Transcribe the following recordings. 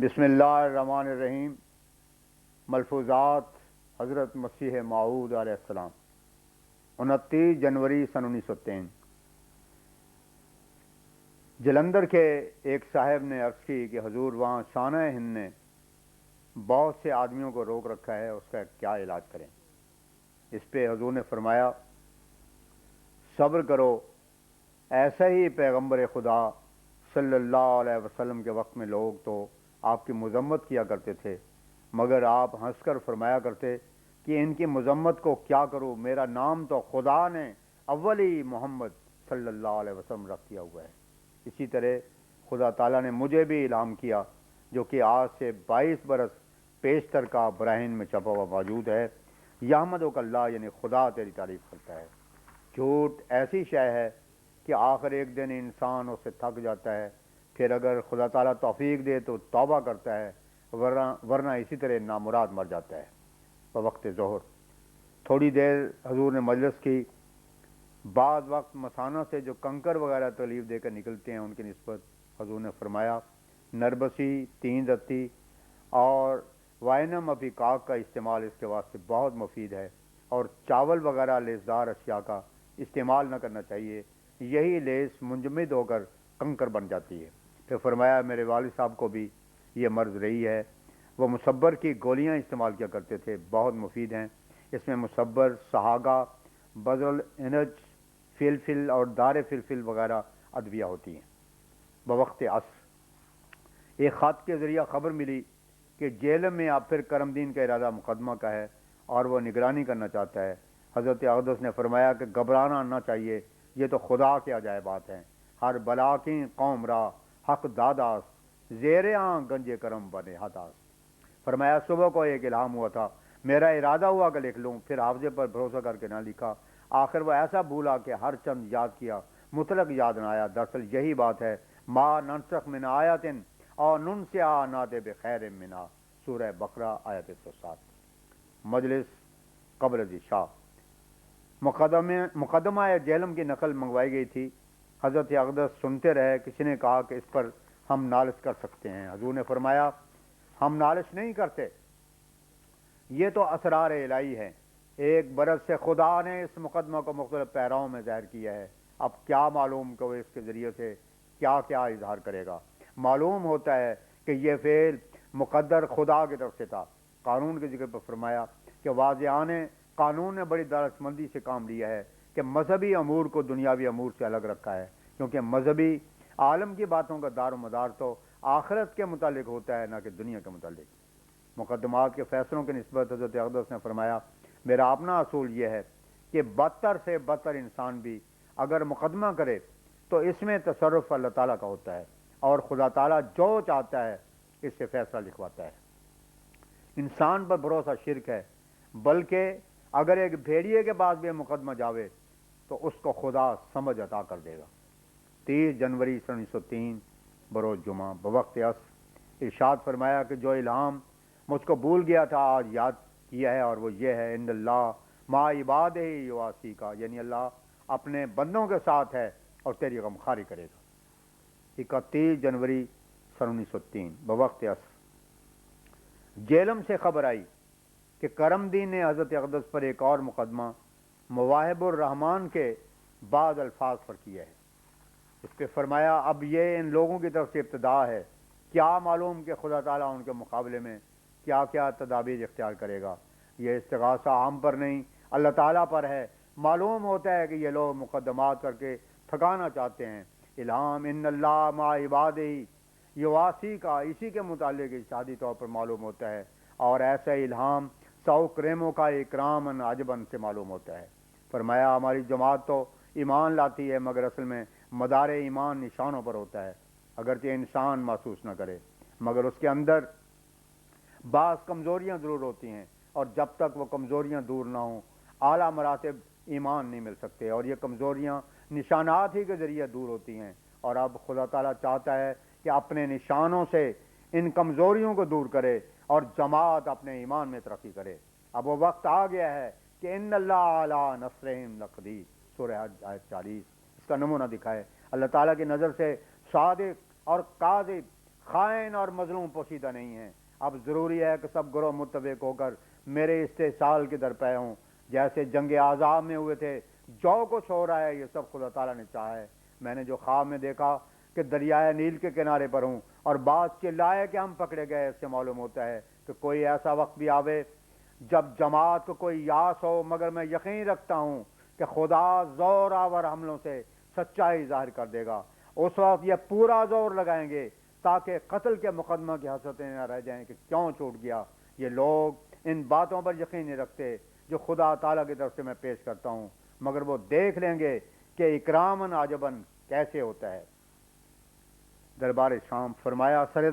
بسم اللہ الرحمن الرحیم۔ ملفوظات حضرت مسیح موعود علیہ السلام 29 جنوری سن 1903۔ جلندر کے ایک صاحب نے عرض کی کہ حضور وہاں شانہ ہند نے بہت سے آدمیوں کو روک رکھا ہے، اس کا کیا علاج کریں؟ اس پہ حضور نے فرمایا صبر کرو، ایسا ہی پیغمبر خدا صلی اللہ علیہ وسلم کے وقت میں لوگ تو آپ کی مذمت کیا کرتے تھے، مگر آپ ہنس کر فرمایا کرتے کہ ان کی مذمت کو کیا کروں، میرا نام تو خدا نے اولی محمد صلی اللہ علیہ وسلم رکھ دیا ہوا ہے۔ اسی طرح خدا تعالیٰ نے مجھے بھی الہام کیا، جو کہ آج سے 22 برس پیشتر کا براہین میں چھپا ہوا موجود ہے۔ یحمدک اللہ، یعنی خدا تیری تعریف کرتا ہے۔ جھوٹ ایسی شے ہے کہ آخر ایک دن انسان اس سے تھک جاتا ہے، پھر اگر خدا تعالیٰ توفیق دے تو توبہ کرتا ہے، ورنہ اسی طرح نامراد مر جاتا ہے۔ بوقت ظہر تھوڑی دیر حضور نے مجلس کی۔ بعض وقت مسانہ سے جو کنکر وغیرہ تکلیف دے کر نکلتے ہیں ان کی نسبت حضور نے فرمایا نربسی، 3 رتی اور وائنم افیکاک کا استعمال اس کے واسطے بہت مفید ہے، اور چاول وغیرہ لیسدار اشیاء کا استعمال نہ کرنا چاہیے، یہی لیس منجمد ہو کر کنکر بن جاتی ہے۔ پھر فرمایا میرے والد صاحب کو بھی یہ مرض رہی ہے، وہ مصبر کی گولیاں استعمال کیا کرتے تھے، بہت مفید ہیں۔ اس میں مصبر، سہاگا، بذل انج، فلفل اور دار فلفل وغیرہ ادویہ ہوتی ہیں۔ بوقت عصر ایک خط کے ذریعہ خبر ملی کہ جیلم میں اب پھر کرم دین کا ارادہ مقدمہ کا ہے اور وہ نگرانی کرنا چاہتا ہے۔ حضرت اقدس نے فرمایا کہ گھبرانا نہ چاہیے، یہ تو خدا کے عجائبات ہیں۔ ہر بلا کی قوم را حق داداس، زیر آن گنج کرم بنے ہداس۔ فرمایا صبح کو ایک الہام ہوا تھا، میرا ارادہ ہوا کہ لکھ لوں، پھر حافظے پر بھروسہ کر کے نہ لکھا۔ آخر وہ ایسا بھولا کہ ہر چند یاد کیا، مطلق یاد نہ آیا۔ دراصل یہی بات ہے، ما ننسخ من آیت اور ننسیہا ناتی بخیر منہا، سورہ بقرہ آیت 107۔ مجلس قبر عزیز شاہ مقدمہ جیلم کی نقل منگوائی گئی تھی۔ حضرت اقدس سنتے رہے۔ کسی نے کہا کہ اس پر ہم نالش کر سکتے ہیں۔ حضور نے فرمایا ہم نالش نہیں کرتے، یہ تو اسرار الہی ہے۔ 1 برس سے خدا نے اس مقدمہ کو مختلف پیراؤں میں ظاہر کیا ہے، اب کیا معلوم کہ وہ اس کے ذریعے سے کیا کیا اظہار کرے گا۔ معلوم ہوتا ہے کہ یہ فعل مقدر خدا کی طرف سے تھا۔ قانون کے ذکر پر فرمایا کہ واضحان قانون نے بڑی دانش مندی سے کام لیا ہے کہ مذہبی امور کو دنیاوی امور سے الگ رکھا ہے، کیونکہ مذہبی عالم کی باتوں کا دار و مدار تو آخرت کے متعلق ہوتا ہے، نہ کہ دنیا کے متعلق۔ مقدمات کے فیصلوں کی نسبت حضرت اقدس نے فرمایا میرا اپنا اصول یہ ہے کہ بدتر سے بدتر انسان بھی اگر مقدمہ کرے تو اس میں تصرف اللہ تعالیٰ کا ہوتا ہے، اور خدا تعالیٰ جو چاہتا ہے اس سے فیصلہ لکھواتا ہے۔ انسان پر بھروسہ شرک ہے، بلکہ اگر ایک بھیڑیے کے پاس بھی مقدمہ جاوے تو اس کو خدا سمجھ عطا کر دے گا۔ 30 جنوری 1903 بروز جمعہ بوقت عصر ارشاد فرمایا کہ جو الہام مجھ کو بھول گیا تھا آج یاد کیا ہے، اور وہ یہ ہے ان اللہ ما عبادہ یواسی کا، یعنی اللہ اپنے بندوں کے ساتھ ہے اور تیری غمخواری کرے گا۔ 31 جنوری 1903 بوقت عصر جیلم سے خبر آئی کہ کرم دین نے حضرت اقدس پر ایک اور مقدمہ مواہب الرحمن کے بعض الفاظ پر کیا ہے۔ اس پہ فرمایا اب یہ ان لوگوں کی طرف سے ابتدا ہے، کیا معلوم کہ خدا تعالیٰ ان کے مقابلے میں کیا کیا تدابیر اختیار کرے گا۔ یہ استغاثہ ہم پر نہیں اللہ تعالیٰ پر ہے۔ معلوم ہوتا ہے کہ یہ لوگ مقدمات کر کے تھکانا چاہتے ہیں۔ الہام ان اللہ ما عبادہ یواسی کا اسی کے متعلق اجتہادی طور پر معلوم ہوتا ہے، اور ایسا الہام سو کریموں کا اکرامن عجبن سے معلوم ہوتا ہے۔ فرمایا ہماری جماعت تو ایمان لاتی ہے، مگر اصل میں مدار ایمان نشانوں پر ہوتا ہے، اگرچہ انسان محسوس نہ کرے، مگر اس کے اندر بعض کمزوریاں ضرور ہوتی ہیں، اور جب تک وہ کمزوریاں دور نہ ہوں اعلیٰ مراتب ایمان نہیں مل سکتے، اور یہ کمزوریاں نشانات ہی کے ذریعے دور ہوتی ہیں، اور اب خدا تعالیٰ چاہتا ہے کہ اپنے نشانوں سے ان کمزوریوں کو دور کرے اور جماعت اپنے ایمان میں ترقی کرے۔ اب وہ وقت آ گیا ہے کہ ان اللہ علی نصرہم لقدیر، سورہ حج آیت 40۔ اس کا نمونہ دکھائے۔ اللہ تعالیٰ کی نظر سے صادق اور کاذب، خائن اور مظلوم پوشیدہ نہیں ہیں۔ اب ضروری ہے کہ سب گروہ متفق ہو کر میرے استحصال کے درپے ہوں، جیسے جنگ احزاب میں ہوئے تھے۔ جو کچھ ہو رہا ہے یہ سب خدا تعالیٰ نے چاہا ہے۔ میں نے جو خواب میں دیکھا کہ دریائے نیل کے کنارے پر ہوں اور بعض چلائے کہ ہم پکڑے گئے، اس سے معلوم ہوتا ہے کہ کوئی ایسا وقت بھی آوے جب جماعت کو کوئی یاس ہو، مگر میں یقین رکھتا ہوں کہ خدا زور آور حملوں سے سچائی ظاہر کر دے گا۔ اس وقت یہ پورا زور لگائیں گے تاکہ قتل کے مقدمہ کی حسرتیں نہ رہ جائیں کہ کیوں چھوٹ گیا۔ یہ لوگ ان باتوں پر یقین نہیں رکھتے جو خدا تعالیٰ کی طرف سے میں پیش کرتا ہوں، مگر وہ دیکھ لیں گے کہ اکرامن عجبن کیسے ہوتا ہے۔ دربار شام فرمایا سر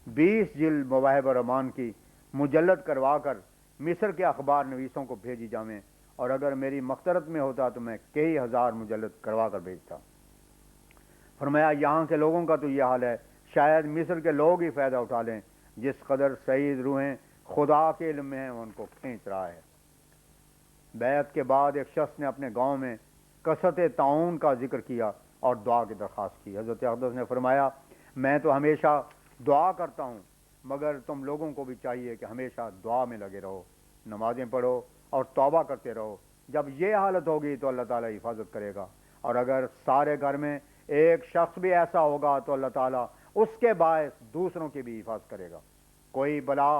20 جلد مواہب الرحمان کی مجلد کروا کر مصر کے اخبار نویسوں کو بھیجی جامیں، اور اگر میری مقدرت میں ہوتا تو میں کئی ہزار مجلد کروا کر بھیجتا۔ فرمایا یہاں کے لوگوں کا تو یہ حال ہے، شاید مصر کے لوگ ہی فائدہ اٹھا لیں، جس قدر سعید روحیں خدا کے علم میں ہیں ان کو کھینچ رہا ہے۔ بیعت کے بعد ایک شخص نے اپنے گاؤں میں کثرت تعاون کا ذکر کیا اور دعا کی درخواست کی۔ حضرت اقدس نے فرمایا میں تو ہمیشہ دعا کرتا ہوں، مگر تم لوگوں کو بھی چاہیے کہ ہمیشہ دعا میں لگے رہو، نمازیں پڑھو اور توبہ کرتے رہو۔ جب یہ حالت ہوگی تو اللہ تعالیٰ حفاظت کرے گا، اور اگر سارے گھر میں ایک شخص بھی ایسا ہوگا تو اللہ تعالیٰ اس کے باعث دوسروں کی بھی حفاظت کرے گا۔ کوئی بلا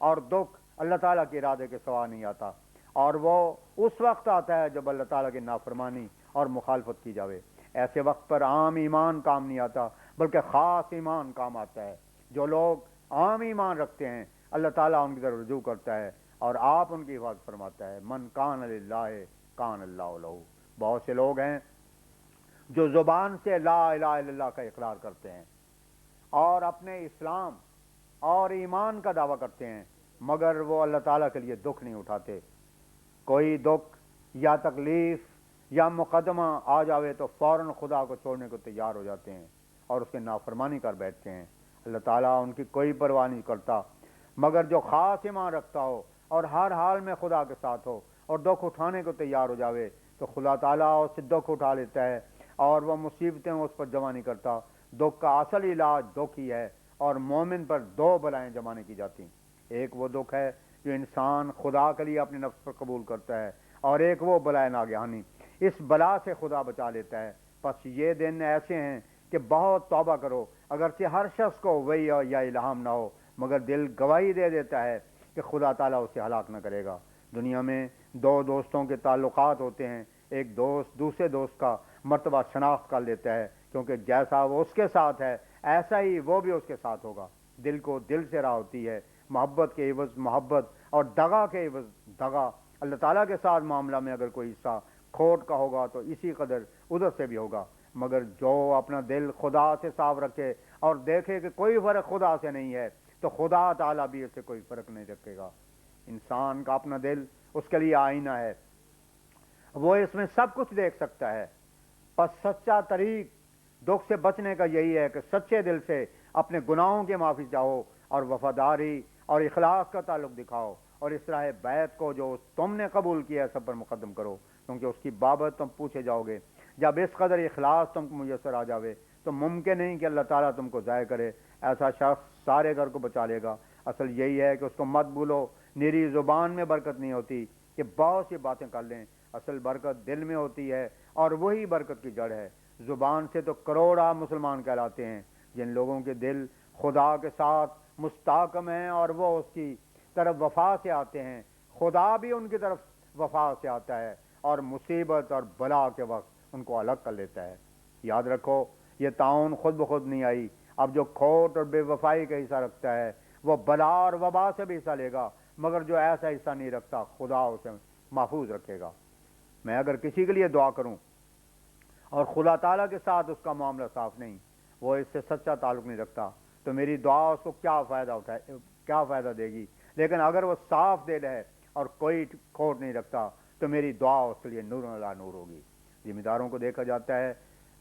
اور دکھ اللہ تعالیٰ کے ارادے کے سوا نہیں آتا، اور وہ اس وقت آتا ہے جب اللہ تعالیٰ کی نافرمانی اور مخالفت کی جاوے۔ ایسے وقت پر عام ایمان کام نہیں آتا، بلکہ خاص ایمان کام آتا ہے۔ جو لوگ عام ایمان رکھتے ہیں اللہ تعالیٰ ان کی طرف رجوع کرتا ہے اور آپ ان کی حفاظت فرماتا ہے۔ من کان للہ کان اللہ لہ۔ بہت سے لوگ ہیں جو زبان سے لا الہ الا اللہ کا اقرار کرتے ہیں اور اپنے اسلام اور ایمان کا دعویٰ کرتے ہیں، مگر وہ اللہ تعالیٰ کے لیے دکھ نہیں اٹھاتے۔ کوئی دکھ یا تکلیف یا مقدمہ آ جاوے تو فوراً خدا کو چھوڑنے کو تیار ہو جاتے ہیں اور اس کے نافرمانی کر بیٹھتے ہیں۔ اللہ تعالیٰ ان کی کوئی پرواہ نہیں کرتا، مگر جو خاص ایمان رکھتا ہو اور ہر حال میں خدا کے ساتھ ہو اور دکھ اٹھانے کو تیار ہو جاوے تو خدا تعالیٰ اس سے دکھ اٹھا لیتا ہے اور وہ مصیبتیں اس پر جمع نہیں کرتا۔ دکھ کا اصل علاج دکھ ہی ہے، اور مومن پر دو بلائیں جمع نہیں کی جاتی۔ ایک وہ دکھ ہے جو انسان خدا کے لیے اپنے نفس پر قبول کرتا ہے، اور ایک وہ بلائے ناگہانی۔ اس بلا سے خدا بچا لیتا ہے۔ پس یہ دن ایسے ہیں کہ بہت توبہ کرو، اگرچہ ہر شخص کو وہی یا الہام نہ ہو، مگر دل گواہی دے دیتا ہے کہ خدا تعالیٰ اسے ہلاک نہ کرے گا۔ دنیا میں دو دوستوں کے تعلقات ہوتے ہیں، ایک دوست دوسرے دوست کا مرتبہ شناخت کر لیتا ہے، کیونکہ جیسا وہ اس کے ساتھ ہے ایسا ہی وہ بھی اس کے ساتھ ہوگا۔ دل کو دل سے راہ ہوتی ہے، محبت کے عوض محبت اور دغا کے عوض دغا۔ اللہ تعالیٰ کے ساتھ معاملہ میں اگر کوئی حصہ کھوٹ کا ہوگا تو اسی قدر ادھر سے بھی ہوگا، مگر جو اپنا دل خدا سے صاف رکھے اور دیکھے کہ کوئی فرق خدا سے نہیں ہے تو خدا تعالیٰ بھی اس سے کوئی فرق نہیں رکھے گا۔ انسان کا اپنا دل اس کے لیے آئینہ ہے، وہ اس میں سب کچھ دیکھ سکتا ہے۔ پس سچا طریق دکھ سے بچنے کا یہی ہے کہ سچے دل سے اپنے گناہوں کے معافی چاہو اور وفاداری اور اخلاص کا تعلق دکھاؤ، اور اس راہ بیعت کو جو تم نے قبول کیا ہے سب پر مقدم کرو، کیونکہ اس کی بابت تم پوچھے جاؤ گے۔ جب اس قدر اخلاص تم کو میسر آ جاوے تو ممکن نہیں کہ اللہ تعالیٰ تم کو ضائع کرے۔ ایسا شخص سارے گھر کو بچا لے گا۔ اصل یہی ہے کہ اس کو مت بھولو۔ میری زبان میں برکت نہیں ہوتی کہ بہت سی باتیں کر لیں، اصل برکت دل میں ہوتی ہے اور وہی برکت کی جڑ ہے۔ زبان سے تو کروڑا مسلمان کہلاتے ہیں، جن لوگوں کے دل خدا کے ساتھ مستحکم ہیں اور وہ اس کی طرف وفا سے آتے ہیں، خدا بھی ان کی طرف وفا سے آتا ہے اور مصیبت اور بلا کے وقت ان کو الگ کر لیتا ہے۔ یاد رکھو یہ تعاون خود بخود نہیں آئی۔ اب جو کھوٹ اور بے وفائی کا حصہ رکھتا ہے وہ بلا اور وبا سے بھی حصہ لے گا، مگر جو ایسا حصہ نہیں رکھتا خدا اسے محفوظ رکھے گا۔ میں اگر کسی کے لیے دعا کروں اور خدا تعالیٰ کے ساتھ اس کا معاملہ صاف نہیں، وہ اس سے سچا تعلق نہیں رکھتا، تو میری دعا اس کو کیا فائدہ دے گی؟ لیکن اگر وہ صاف دل ہے اور کوئی کھوٹ نہیں رکھتا تو میری دعا اس کے لیے نور علی نور ہوگی۔ ذمہ داروں کو دیکھا جاتا ہے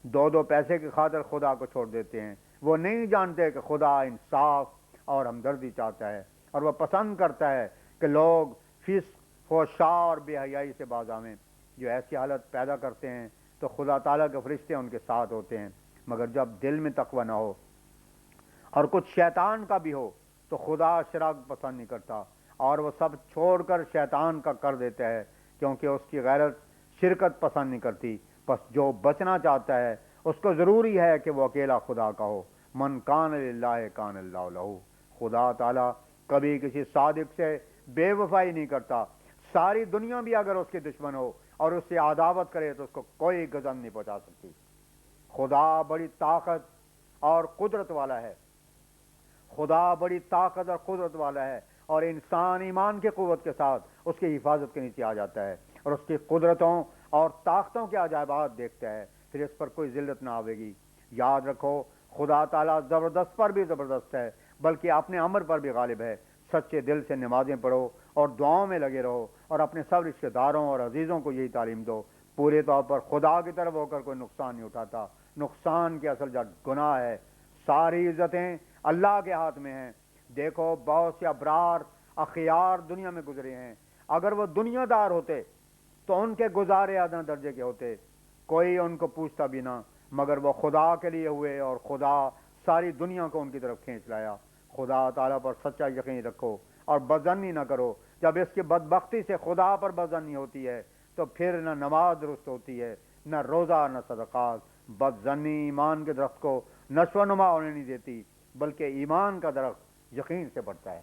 دو پیسے کی خاطر خدا کو چھوڑ دیتے ہیں۔ وہ نہیں جانتے کہ خدا انصاف اور ہمدردی چاہتا ہے، اور وہ پسند کرتا ہے کہ لوگ فسق فحشاء اور بے حیائی سے باز آویں۔ جو ایسی حالت پیدا کرتے ہیں تو خدا تعالیٰ کے فرشتے ان کے ساتھ ہوتے ہیں، مگر جب دل میں تقوی نہ ہو اور کچھ شیطان کا بھی ہو تو خدا شرک پسند نہیں کرتا، اور وہ سب چھوڑ کر شیطان کا کر دیتا ہے، کیونکہ اس کی غیرت شرکت پسند نہیں کرتی۔ بس جو بچنا چاہتا ہے اس کو ضروری ہے کہ وہ اکیلا خدا کا ہو۔ من کان للہ کان اللہ لہو۔ خدا تعالیٰ کبھی کسی صادق سے بے وفائی نہیں کرتا۔ ساری دنیا بھی اگر اس کے دشمن ہو اور اس سے عداوت کرے تو اس کو کوئی غضب نہیں پہنچا سکتی۔ خدا بڑی طاقت اور قدرت والا ہے، خدا بڑی طاقت اور قدرت والا ہے، اور انسان ایمان کی قوت کے ساتھ اس کی حفاظت کے نیچے آ جاتا ہے اور اس کی قدرتوں اور طاقتوں کے عجائبات دیکھتا ہے، پھر اس پر کوئی ذلت نہ آئے گی۔ یاد رکھو خدا تعالیٰ زبردست پر بھی زبردست ہے، بلکہ اپنے امر پر بھی غالب ہے۔ سچے دل سے نمازیں پڑھو اور دعاؤں میں لگے رہو، اور اپنے سب رشتہ داروں اور عزیزوں کو یہی تعلیم دو۔ پورے طور پر خدا کی طرف ہو کر کوئی نقصان نہیں اٹھاتا، نقصان کی اصل جڑ گناہ ہے۔ ساری عزتیں اللہ کے ہاتھ میں ہیں۔ دیکھو بہت سے ابرار اخیار دنیا میں گزرے ہیں، اگر وہ دنیا دار ہوتے تو ان کے گزارے ادنا درجے کے ہوتے، کوئی ان کو پوچھتا بھی نہ، مگر وہ خدا کے لیے ہوئے اور خدا ساری دنیا کو ان کی طرف کھینچ لایا۔ خدا تعالیٰ پر سچا یقین رکھو اور بدظنی نہ کرو۔ جب اس کی بدبختی سے خدا پر بدظنی ہوتی ہے تو پھر نہ نماز درست ہوتی ہے، نہ روزہ، نہ صدقات۔ بدظنی ایمان کے درخت کو نشو و نما ہونے نہیں دیتی، بلکہ ایمان کا درخت یقین سے بڑھتا ہے۔